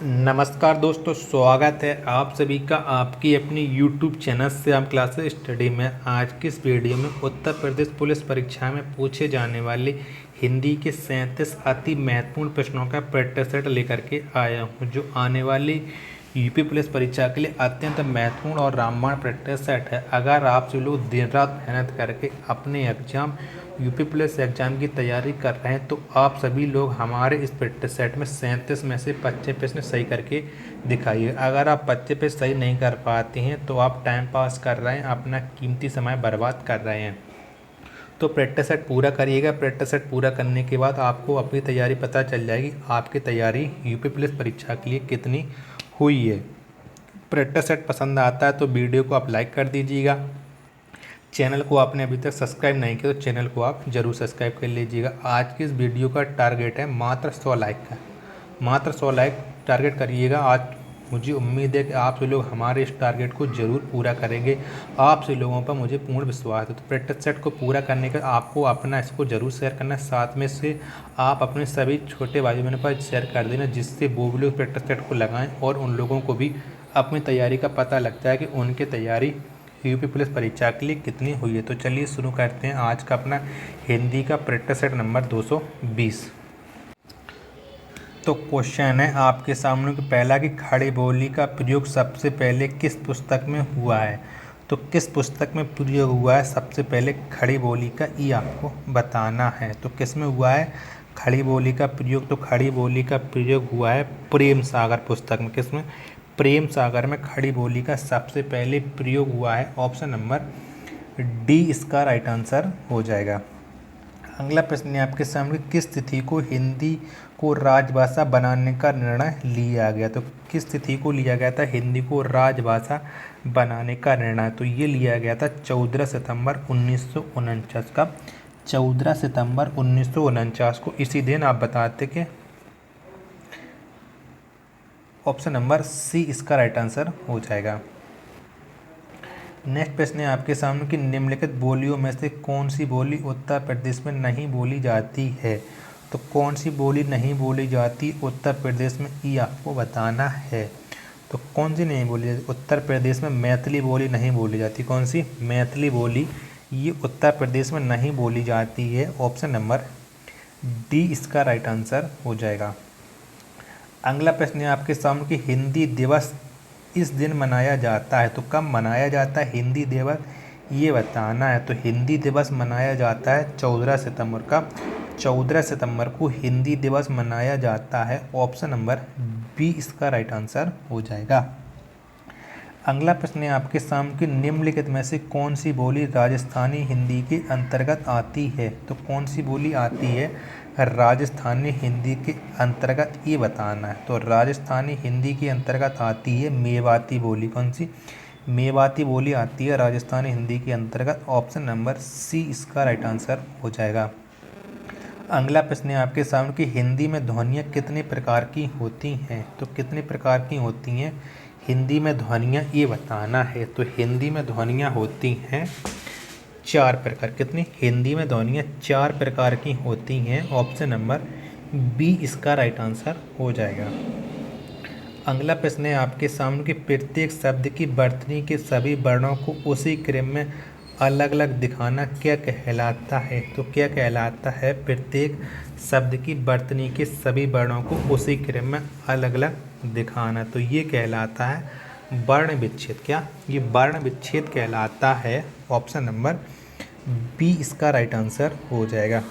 नमस्कार दोस्तों, स्वागत है आप सभी का आपकी अपनी YouTube channel Shyam classes study में। आज की इस वीडियो में उत्तर प्रदेश पुलिस परीक्षा में पूछे जाने वाले हिंदी के 37 अति महत्वपूर्ण प्रश्नों का प्रैक्टिस सेट लेकर के आया हूं, जो आने वाली यूपी पुलिस परीक्षा के लिए अत्यंत महत्वपूर्ण और रामबाण प्रैक्टिस सेट है। अगर आप सभी लोग दिन रात मेहनत करके अपने एग्जाम यूपी पुलिस एग्जाम की तैयारी कर रहे हैं तो आप सभी लोग हमारे इस प्रैक्टिस सेट में 37 में से 25 प्रश्न सही करके दिखाइए। अगर आप 25 प्रश्न सही नहीं कर पाते हैं तो आप टाइम पास कर रहे हैं, अपना कीमती समय बर्बाद कर रहे हैं। तो प्रैक्टिस सेट पूरा करिएगा। प्रैक्टिस सेट पूरा करने के बाद आपको अपनी तैयारी पता चल जाएगी, आपकी तैयारी यूपी पुलिस परीक्षा के लिए कितनी हुई है। प्रैक्टिस सेट पसंद आता है तो वीडियो को आप लाइक कर दीजिएगा। चैनल को आपने अभी तक सब्सक्राइब नहीं किया तो चैनल को आप जरूर सब्सक्राइब कर लीजिएगा। आज की इस वीडियो का टारगेट है मात्र 100 लाइक का। मात्र 100 लाइक टारगेट करिएगा। आज मुझे उम्मीद है कि आप सभी लोग हमारे इस टारगेट को ज़रूर पूरा करेंगे। आप सभी लोगों पर मुझे पूर्ण विश्वास है। तो प्रैक्टिस सेट को पूरा करने का आपको अपना इसको ज़रूर शेयर करना है। साथ में से आप अपने सभी छोटे भाई बहनों पर शेयर कर देना, जिससे वो भी लोग प्रैक्टिस सेट को लगाएं और उन लोगों को भी अपनी तैयारी का पता लगता है कि उनकी तैयारी यूपी पुलिस परीक्षा के लिए कितनी हुई है। तो चलिए शुरू करते हैं आज का अपना हिंदी का प्रैक्टिस सेट नंबर 220। तो क्वेश्चन है आपके सामने कि पहला कि खड़ी बोली का प्रयोग सबसे पहले किस पुस्तक में हुआ है। तो किस पुस्तक में प्रयोग हुआ है सबसे पहले खड़ी बोली का, ये आपको बताना है। तो किस में हुआ है खड़ी बोली का प्रयोग? तो खड़ी बोली का प्रयोग हुआ है प्रेम सागर पुस्तक में। किस में? प्रेम सागर में खड़ी बोली का सबसे पहले प्रयोग हुआ है। ऑप्शन नंबर डी इसका राइट आंसर हो जाएगा। अगला प्रश्न है आपके सामने, किस तिथि को हिंदी को राजभाषा बनाने का निर्णय लिया गया? तो किस तिथि को लिया गया था हिंदी को राजभाषा बनाने का निर्णय? तो ये लिया गया था 14 सितंबर 1949 का। 14 सितंबर 1949 को इसी दिन आप बताते कि ऑप्शन नंबर सी इसका राइट आंसर हो जाएगा। नेक्स्ट प्रश्न है आपके सामने कि निम्नलिखित बोलियों में से कौन सी बोली उत्तर प्रदेश में नहीं बोली जाती है? तो कौन सी बोली नहीं बोली जाती उत्तर प्रदेश में, ये आपको बताना है। तो कौन सी नहीं बोली जाती उत्तर प्रदेश में? मैथिली बोली नहीं बोली जाती। कौन सी? मैथिली बोली ये उत्तर प्रदेश में नहीं बोली जाती है। ऑप्शन नंबर डी इसका राइट आंसर हो जाएगा। अगला प्रश्न है आपके सामने कि हिंदी दिवस इस दिन मनाया जाता है। तो कब मनाया जाता है हिंदी दिवस, ये बताना है। तो हिंदी दिवस मनाया जाता है 14 सितंबर का। 14 सितंबर को हिंदी दिवस मनाया जाता है। ऑप्शन नंबर बी इसका राइट आंसर हो जाएगा। अगला प्रश्न है आपके सामने कि निम्नलिखित में से कौन सी बोली राजस्थानी हिंदी के अंतर्गत आती है? तो कौन सी बोली आती है राजस्थानी हिंदी के अंतर्गत, ये बताना है। तो राजस्थानी हिंदी के अंतर्गत आती है मेवाती बोली। कौन सी? मेवाती बोली आती है राजस्थानी हिंदी के अंतर्गत। ऑप्शन नंबर सी इसका राइट आंसर हो जाएगा। अगला प्रश्न है आपके सामने कि हिंदी में ध्वनियाँ कितने प्रकार की होती हैं? तो कितने प्रकार की होती हैं हिंदी में ध्वनियाँ, ये बताना है। तो हिंदी में ध्वनियाँ होती हैं 4 प्रकार। कितनी? हिंदी में ध्वनियाँ 4 प्रकार की होती हैं। ऑप्शन नंबर बी इसका राइट आंसर हो जाएगा। अगला प्रश्न है आपके सामने कि प्रत्येक शब्द की वर्तनी के सभी वर्णों को उसी क्रम में अलग अलग दिखाना क्या कहलाता है? तो क्या कहलाता है प्रत्येक शब्द की वर्तनी के सभी वर्णों को उसी क्रम में अलग अलग दिखाना? तो ये कहलाता है वर्ण विच्छेद। क्या? ये वर्ण विच्छेद कहलाता है। ऑप्शन नंबर बी इसका राइट आंसर हो जाएगा।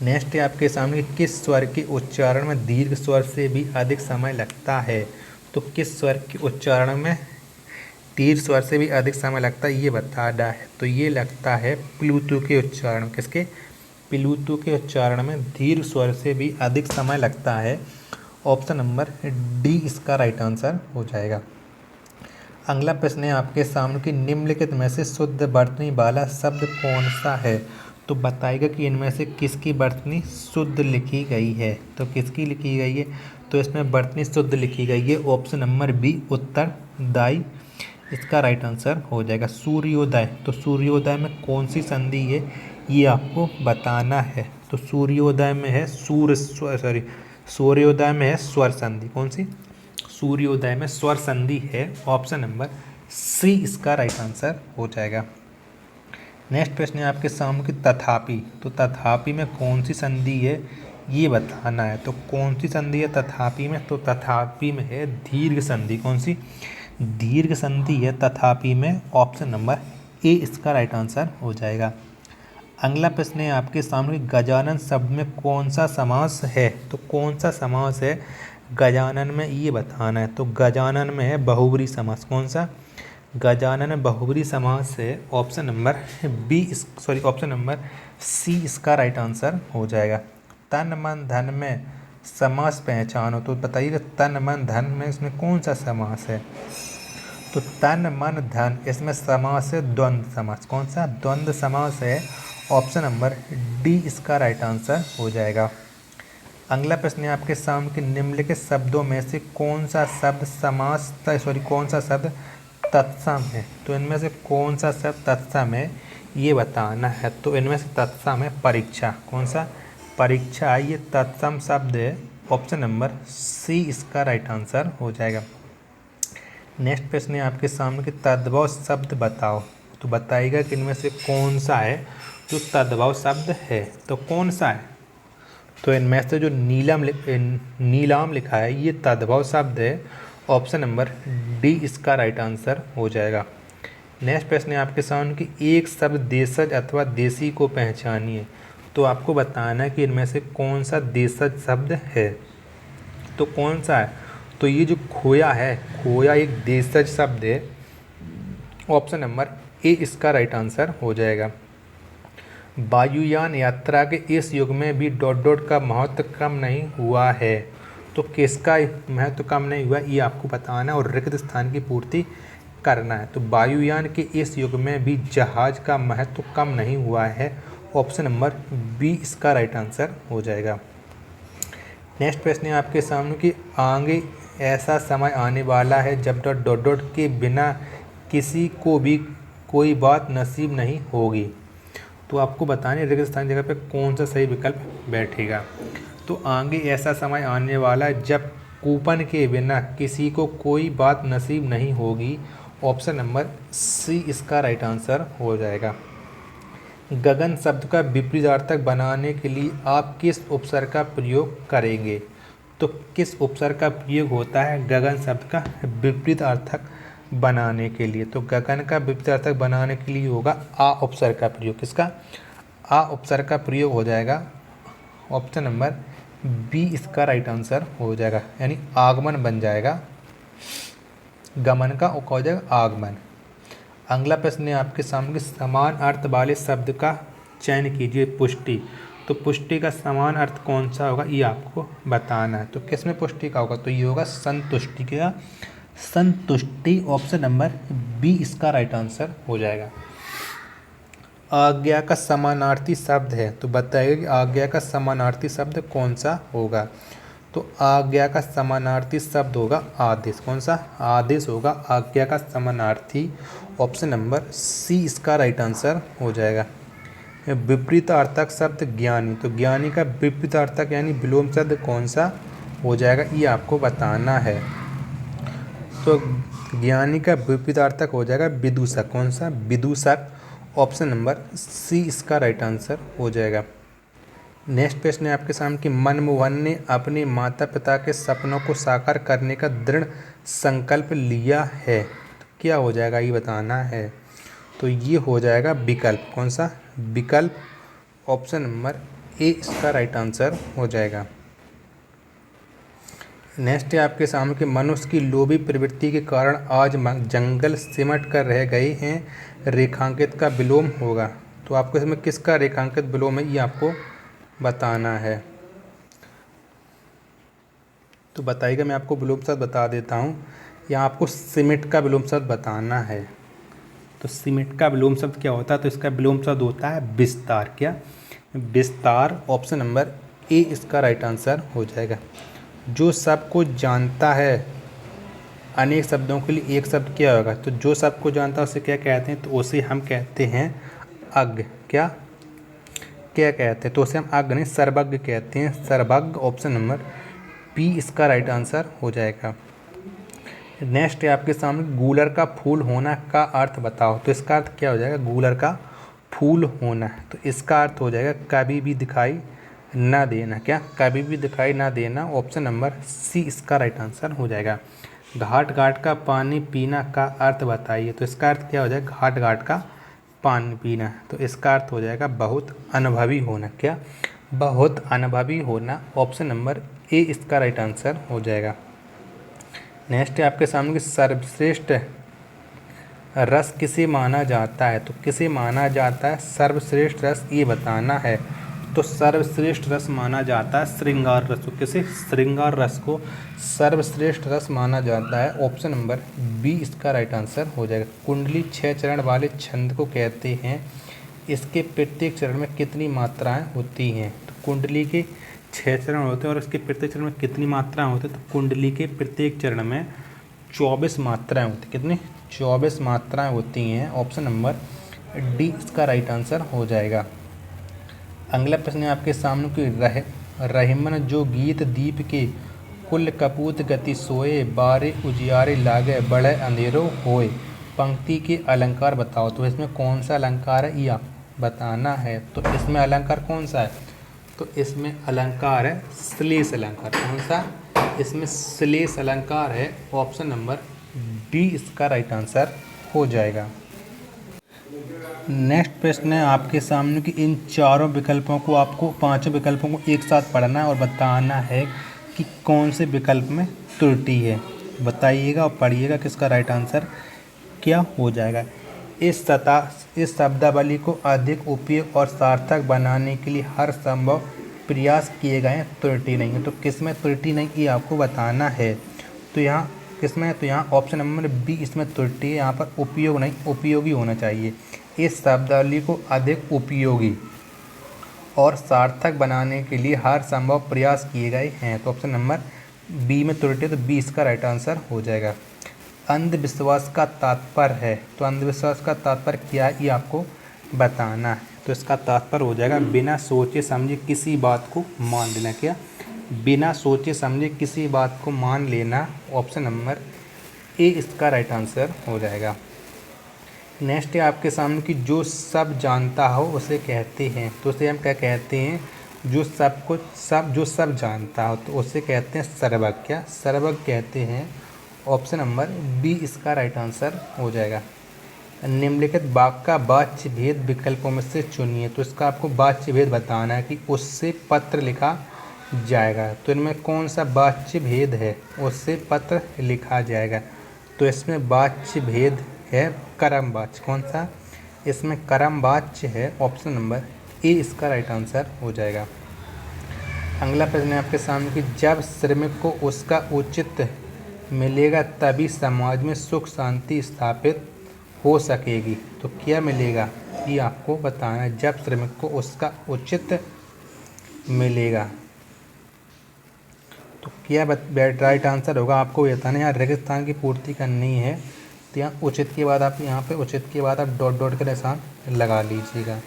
नेक्स्ट है आपके सामने किस स्वर के उच्चारण में दीर्घ स्वर से भी अधिक समय लगता है? तो किस स्वर के उच्चारण में दीर्घ स्वर से भी अधिक समय लगता है, ये बताना है। तो ये लगता है प्लूतू के उच्चारण। किसके? प्लूतू के उच्चारण में दीर्घ स्वर से भी अधिक समय लगता है। ऑप्शन नंबर डी इसका राइट आंसर हो जाएगा। अगला प्रश्न है आपके सामने कि निम्नलिखित में से शुद्ध वर्तनी वाला शब्द कौन सा है? तो बताएगा कि इनमें से किसकी वर्तनी शुद्ध लिखी गई है। तो किसकी लिखी गई है? तो इसमें वर्तनी शुद्ध लिखी गई है। ऑप्शन नंबर बी उत्तरदायी इसका राइट आंसर हो जाएगा। सूर्योदय, तो सूर्योदय में कौन सी संधि है, ये आपको बताना है। तो सूर्योदय में है सूर्योदय में है स्वर संधि, कौन सी? सूर्योदय में स्वर संधि है, ऑप्शन नंबर सी इसका राइट आंसर हो जाएगा। नेक्स्ट प्रश्न है आपके सामने की तथापि। तो तथापि में कौन सी संधि है ये बताना है। तो कौन सी संधि है तथापि में? तो तथापि में है दीर्घ संधि, कौन सी? दीर्घ संधि है तथापि में, ऑप्शन नंबर ए इसका राइट आंसर हो जाएगा। अगला प्रश्न है आपके सामने गजानन शब्द में कौन सा समास है। तो कौन सा समास है गजानन में ये बताना है। तो गजानन में है बहुब्री समास, कौन सा? गजानन में बहुब्री समास है, option number option number C इसका राइट आंसर हो जाएगा। तन मन धन में समास पहचानो। तो बताइएगा तन मन धन में इसमें कौन सा समास है। तो तन मन धन इसमें समास है द्वंद्व समास, कौन सा? द्वंद्व समास है, ऑप्शन नंबर डी इसका राइट आंसर हो जाएगा। अगला प्रश्न है आपके सामने कि निम्नलिखित शब्दों में से कौन सा शब्द कौन सा शब्द तत्सम है। तो इनमें से कौन सा शब्द तत्सम है ये बताना है। तो इनमें से तत्सम है परीक्षा, कौन सा? परीक्षा, ये तत्सम शब्द है, ऑप्शन नंबर सी इसका राइट आंसर हो जाएगा। नेक्स्ट प्रश्न है आपके सामने कि तद्भव शब्द बताओ। तो बताइएगा कि इनमें से कौन सा है जो तद्भव शब्द है। तो कौन सा है? तो इनमें से जो नीलाम लिखा है ये तद्भव शब्द है, ऑप्शन नंबर डी इसका राइट आंसर हो जाएगा। नेक्स्ट प्रश्न है आपके सामने कि एक शब्द देशज अथवा देसी को पहचानिए। तो आपको बताना है कि इनमें से कौन सा देशज शब्द है। तो कौन सा है? तो ये जो खोया है, खोया एक देशज शब्द है, ऑप्शन नंबर ए इसका राइट आंसर हो जाएगा। वायुयान यात्रा के इस युग में भी डॉट डॉट का महत्व कम नहीं हुआ है। तो किसका महत्व कम नहीं हुआ ये आपको बताना है और रिक्त स्थान की पूर्ति करना है। तो वायुयान के इस युग में भी जहाज का महत्व कम नहीं हुआ है, ऑप्शन नंबर बी इसका राइट आंसर हो जाएगा। नेक्स्ट प्रश्न है आपके सामने कि आगे ऐसा समय आने वाला है जब डॉट डॉट डॉट के बिना किसी को भी कोई बात नसीब नहीं होगी। तो आपको बताने रिक्त स्थान जगह पे कौन सा सही विकल्प बैठेगा। तो आगे ऐसा समय आने वाला है जब कूपन के बिना किसी को कोई बात नसीब नहीं होगी, ऑप्शन नंबर सी इसका राइट आंसर हो जाएगा। गगन शब्द का विपरीतार्थक बनाने के लिए आप किस उपसर्ग का प्रयोग करेंगे। तो किस उपसर्ग का प्रयोग होता है गगन शब्द का विपरीतार्थक बनाने के लिए। तो गगन का विपरीतार्थक बनाने के लिए होगा आ उपसर्ग का प्रयोग। किसका? आ उपसर्ग का प्रयोग हो जाएगा, ऑप्शन नंबर बी इसका राइट आंसर हो जाएगा, यानी आगमन बन जाएगा, गमन का हो जाएगा आगमन। अगला प्रश्न है आपके सामने समान अर्थ वाले शब्द का चयन कीजिए पुष्टि। तो पुष्टि का समान अर्थ कौन सा होगा ये आपको बताना है। तो किस में पुष्टि का होगा? तो ये होगा संतुष्टि का, संतुष्टि, ऑप्शन नंबर बी इसका राइट आंसर हो जाएगा। आज्ञा का समानार्थी शब्द है। तो बताइए कि आज्ञा का समानार्थी शब्द कौन सा होगा। तो आज्ञा का समानार्थी शब्द होगा आदेश, कौन सा? आदेश होगा आज्ञा का समानार्थी, ऑप्शन नंबर सी इसका राइट आंसर हो जाएगा। विपरीतार्थक शब्द ज्ञानी। तो ज्ञानी का विपरीतार्थक यानी विलोम शब्द कौन सा हो जाएगा ये आपको बताना है। तो ज्ञानी का विपरीतार्थक हो जाएगा विदूषक, कौन सा? विदूषक, ऑप्शन नंबर सी इसका राइट आंसर हो जाएगा। नेक्स्ट प्रश्न है आपके सामने कि मनमोहन ने अपने माता पिता के सपनों को साकार करने का दृढ़ संकल्प लिया है। तो क्या हो जाएगा ये बताना है। तो ये हो जाएगा विकल्प, कौन सा? विकल्प, ऑप्शन नंबर ए इसका राइट आंसर हो जाएगा। नेक्स्ट है आपके सामने कि मनुष्य की लोभी प्रवृत्ति के कारण आज जंगल सिमट कर रह गए हैं, रेखांकित का विलोम होगा। तो आपको इसमें किसका रेखांकित विलोम है ये आपको बताना है। तो बताइएगा, मैं आपको विलोम शब्द बता देता हूँ। यहाँ आपको सिमट का विलोम शब्द बताना है। तो सिमट का विलोम शब्द क्या होता है? तो इसका विलोम शब्द होता है विस्तार। क्या? विस्तार, ऑप्शन नंबर ए इसका राइट आंसर हो जाएगा। जो सबको जानता है, अनेक शब्दों के लिए एक शब्द क्या होगा? तो जो सबको जानता है उसे क्या कहते हैं? तो उसे हम कहते हैं अज्ञ। क्या कहते हैं? तो उसे हम अज्ञ नहीं सर्वज्ञ कहते हैं। सर्वज्ञ, ऑप्शन नंबर बी इसका राइट आंसर हो जाएगा। नेक्स्ट है आपके सामने गूलर का फूल होना का अर्थ बताओ। तो इसका अर्थ क्या हो जाएगा, गूलर का फूल होना। तो इसका अर्थ हो जाएगा कभी भी दिखाई ना देना। क्या, कभी भी दिखाई ना देना। ऑप्शन नंबर सी इसका राइट आंसर हो जाएगा। घाट घाट का पानी पीना का अर्थ बताइए। तो इसका अर्थ क्या हो जाएगा, घाट घाट का पानी पीना। तो इसका अर्थ हो जाएगा बहुत अनुभवी होना। क्या, बहुत अनुभवी होना। ऑप्शन नंबर ए इसका राइट आंसर हो जाएगा। नेक्स्ट है आपके सामने कि सर्वश्रेष्ठ रस किसे माना जाता है। तो किसे माना जाता है सर्वश्रेष्ठ रस, ये बताना है। तो सर्वश्रेष्ठ रस माना जाता है श्रृंगार रस को। किसे, श्रृंगार रस को सर्वश्रेष्ठ रस माना जाता है। ऑप्शन नंबर बी इसका राइट आंसर हो जाएगा। कुंडली 6 चरण वाले छंद को कहते हैं। इसके प्रत्येक चरण में कितनी मात्राएं होती हैं। तो कुंडली के 6 चरण होते हैं और इसके प्रत्येक चरण में कितनी मात्राएं होती हैं। तो कुंडली के प्रत्येक चरण में 24 मात्राएं होती हैं। कितनी, 24 मात्राएं होती हैं। ऑप्शन नंबर डी इसका राइट आंसर हो जाएगा। अगला प्रश्न है आपके सामने कि रहीमन जो गीत दीप के कुल कपूत गति सोए, बारे उजियारे लागे बड़े अंधेरो होए। पंक्ति के अलंकार बताओ। तो इसमें कौन सा अलंकार है, यह बताना है। तो इसमें अलंकार कौन सा है, तो इसमें अलंकार है श्लेष अलंकार। कौन सा, इसमें श्लेष अलंकार है। ऑप्शन नंबर बी इसका राइट आंसर हो जाएगा। नेक्स्ट प्रश्न है आपके सामने कि इन चारों विकल्पों को, आपको पांचों विकल्पों को एक साथ पढ़ना है और बताना है कि कौन से विकल्प में त्रुटि है। बताइएगा और पढ़िएगा कि इसका राइट आंसर क्या हो जाएगा। इस शब्दावली को अधिक उपयुक्त और सार्थक बनाने के लिए हर संभव प्रयास किए गए, त्रुटि नहीं है। तो किसमें त्रुटि नहीं, ये आपको बताना है। तो यहाँ किसमें, तो यहाँ ऑप्शन नंबर बी इसमें त्रुटि है। यहाँ पर उपयोग नहीं, उपयोगी होना चाहिए। इस शब्दावली को अधिक उपयोगी और सार्थक बनाने के लिए हर संभव प्रयास किए गए हैं। तो ऑप्शन नंबर बी में त्रुटि है, तो बी इसका राइट आंसर हो जाएगा। अंधविश्वास का तात्पर्य है। तो अंधविश्वास का तात्पर्य क्या है, ये आपको बताना है। तो इसका तात्पर्य हो जाएगा बिना सोचे समझे किसी बात को मान लेना। क्या, बिना सोचे समझे किसी बात को मान लेना। ऑप्शन नंबर ए इसका राइट आंसर हो जाएगा। नेक्स्ट है आपके सामने कि जो सब जानता हो उसे कहते हैं। तो उसे हम क्या कहते हैं, जो सब जानता हो तो उसे कहते हैं सर्वज्ञ। क्या, सर्वज्ञ कहते हैं। ऑप्शन नंबर बी इसका राइट आंसर हो जाएगा। निम्नलिखित वाक्य का वाच्य भेद विकल्पों में से चुनिए। तो इसका आपको वाच्य भेद बताना है कि उससे पत्र लिखा जाएगा। तो इनमें कौन सा वाच्य भेद है, उससे पत्र लिखा जाएगा। तो इसमें वाच्य भेद है कर्म वाच्य। कौन सा, इसमें कर्म वाच्य है। ऑप्शन नंबर ए इसका राइट आंसर हो जाएगा। अगला प्रश्न है आपके सामने कि जब श्रमिक को उसका उचित मिलेगा तभी समाज में सुख शांति स्थापित हो सकेगी। तो क्या मिलेगा, ये आपको बताना है। जब श्रमिक को उसका उचित मिलेगा तो क्या राइट आंसर होगा, आपको बताना है। यहाँ रेगिस्तान की पूर्ति करनी है। तो यहाँ उचित के बाद आप यहाँ पे उचित के बाद आप डॉट डॉट के निशान लगा लीजिएगा।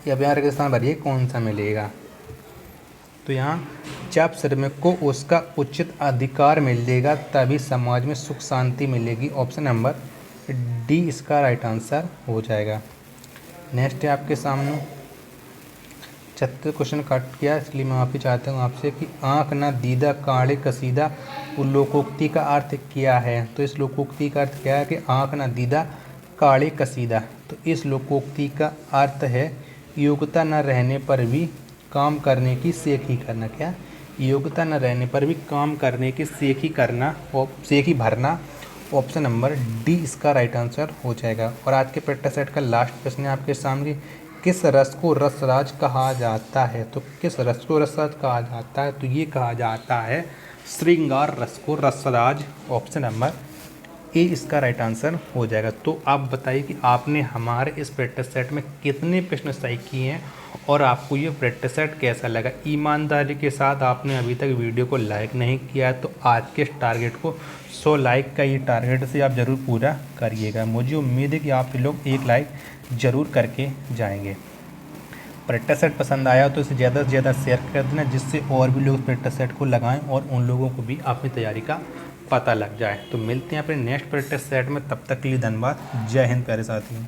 अब यहाँ रेगिस्तान भरिए कौन सा मिलेगा। तो यहाँ जब श्रमिक को उसका उचित अधिकार मिलेगा तभी समाज में सुख शांति मिलेगी। ऑप्शन नंबर डी इसका राइट आंसर हो जाएगा। नेक्स्ट है आपके सामने 36 क्वेश्चन कट किया, इसलिए मैं माफ़ी चाहता हूँ आपसे कि आँख न दीदा काढ़े कसीदा लोकोक्ति का अर्थ क्या है। तो इस लोकोक्ति का अर्थ क्या है कि आँख न दीदा काढ़े कसीदा। तो इस लोकोक्ति का अर्थ है योग्यता न रहने पर भी काम करने की सेख ही करना। क्या, योग्यता न रहने पर भी काम करने की सेख ही करना, सेख ही भरना। ऑप्शन नंबर डी इसका राइट आंसर हो जाएगा। और आज के प्रैक्टिस सेट का लास्ट प्रश्न है आपके सामने, किस रस को रसराज कहा जाता है। तो किस रस को रसराज कहा जाता है, तो ये कहा जाता है श्रृंगार रस को रसराज। ऑप्शन नंबर ए इसका राइट आंसर हो जाएगा। तो आप बताइए कि आपने हमारे इस प्रैक्टिस सेट में कितने प्रश्न सही किए हैं और आपको ये प्रैक्टिस सेट कैसा लगा। ईमानदारी के साथ आपने अभी तक वीडियो को लाइक नहीं किया है तो आज के इस टारगेट को 100 लाइक का ये टारगेट से आप ज़रूर पूरा करिएगा। मुझे उम्मीद है कि आप लोग 1 लाइक ज़रूर करके जाएंगे। प्रैक्टिस सेट पसंद आया तो इसे ज़्यादा से ज़्यादा शेयर कर देना, जिससे और भी लोग प्रैक्टिस सेट को लगाएं और उन लोगों को भी अपनी तैयारी का पता लग जाए। तो मिलते हैं अपने नेक्स्ट प्रैक्टिस सेट में, तब तक के लिए धन्यवाद। जय हिंद प्यारे साथियों।